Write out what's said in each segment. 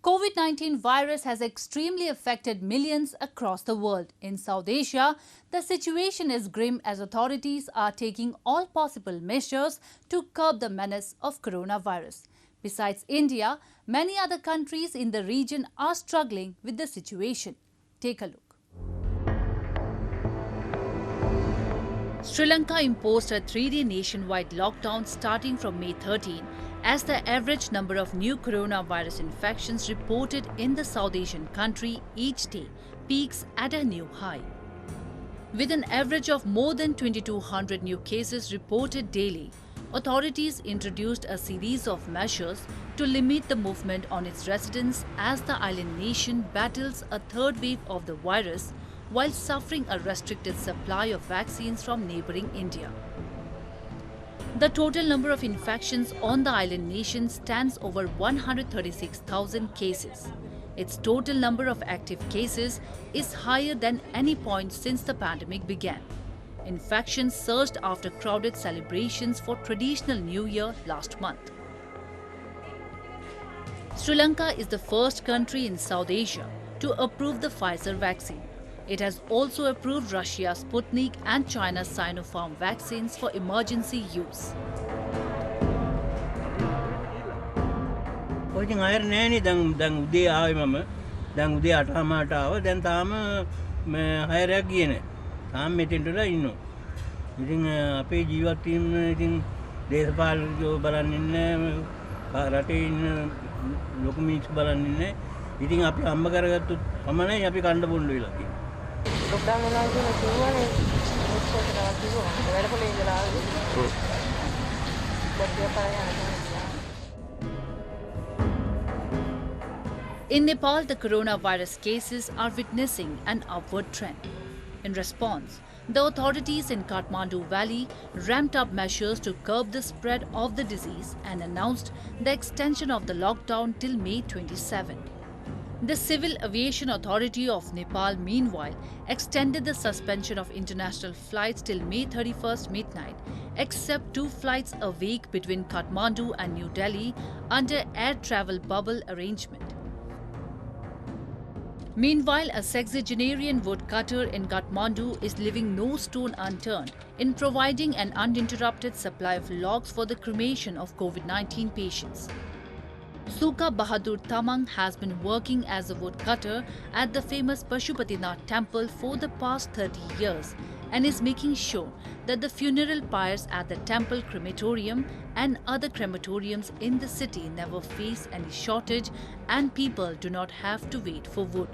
COVID-19 virus has extremely affected millions across the world. In South Asia, the situation is grim as authorities are taking all possible measures to curb the menace of coronavirus. Besides India, many other countries in the region are struggling with the situation. Take a look. Sri Lanka imposed a 3-day nationwide lockdown starting from May 13 as the average number of new coronavirus infections reported in the South Asian country each day peaks at a new high. With an average of more than 2,200 new cases reported daily, authorities introduced a series of measures to limit the movement on its residents as the island nation battles a third wave of the virus while suffering a restricted supply of vaccines from neighbouring India. The total number of infections on the island nation stands over 136,000 cases. Its total number of active cases is higher than any point since the pandemic began. Infections surged after crowded celebrations for traditional New Year last month. Sri Lanka is the first country in South Asia to approve the Pfizer vaccine. It has also approved Russia's Sputnik and China's Sinopharm vaccines for emergency use. ඉතින් අයර නෑනේ දැන් උදේ ආවේ මම දැන් උදේ 8:00ට ආවා දැන් තාම මේ හයරයක් ගියේ නෑ තාම මෙතෙන්ටලා ඉන්නවා ඉතින් අපේ ජීවත් වීම ඉතින් දේශපාලකයෝ බලන්නේ නෑ රටේ ඉන්න ලොකු මිනිස්සු බලන්නේ නෑ ඉතින් අපි අම්ම කරගත්තොත් පමණයි අපි කන්න බොන්න වෙලා තියෙන්නේ ලොක්ඩවුන් වෙනවා කියන කිව්වනේ ඔක්කොටම කිව්වා වැඩපොලේ ඉඳලා ආවේ In Nepal, the coronavirus cases are witnessing an upward trend. In response, the authorities in Kathmandu Valley ramped up measures to curb the spread of the disease and announced the extension of the lockdown till May 27. The Civil Aviation Authority of Nepal, meanwhile, extended the suspension of international flights till May 31st midnight, except 2 flights a week between Kathmandu and New Delhi under air travel bubble arrangement. Meanwhile, a sexagenarian woodcutter in Kathmandu is leaving no stone unturned in providing an uninterrupted supply of logs for the cremation of COVID-19 patients. Sukha Bahadur Tamang has been working as a woodcutter at the famous Pashupatinath temple for the past 30 years and is making sure that the funeral pyres at the temple crematorium and other crematoriums in the city never face any shortage and people do not have to wait for wood.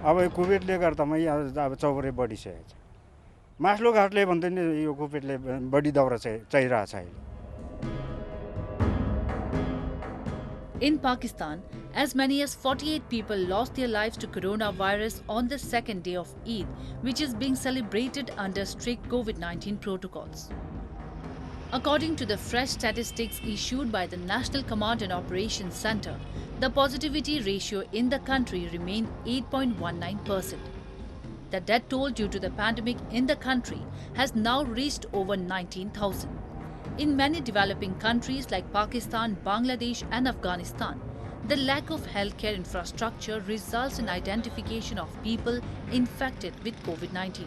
अब कोभिडले गर्दामै अब चौबरे बढिसकेको छ Maslow घाटले भन्दै नि यो कोभिडले बढी दाउरा चाहिरहेछ अहिले In Pakistan, as many as 48 people lost their lives to coronavirus on the second day of Eid, which is being celebrated under strict COVID-19 protocols. According to the fresh statistics issued by the National Command and Operations Center, the positivity ratio in the country remained 8.19%. The death toll due to the pandemic in the country has now reached over 19,000. In many developing countries like Pakistan, Bangladesh and Afghanistan, the lack of healthcare infrastructure results in identification of people infected with COVID-19.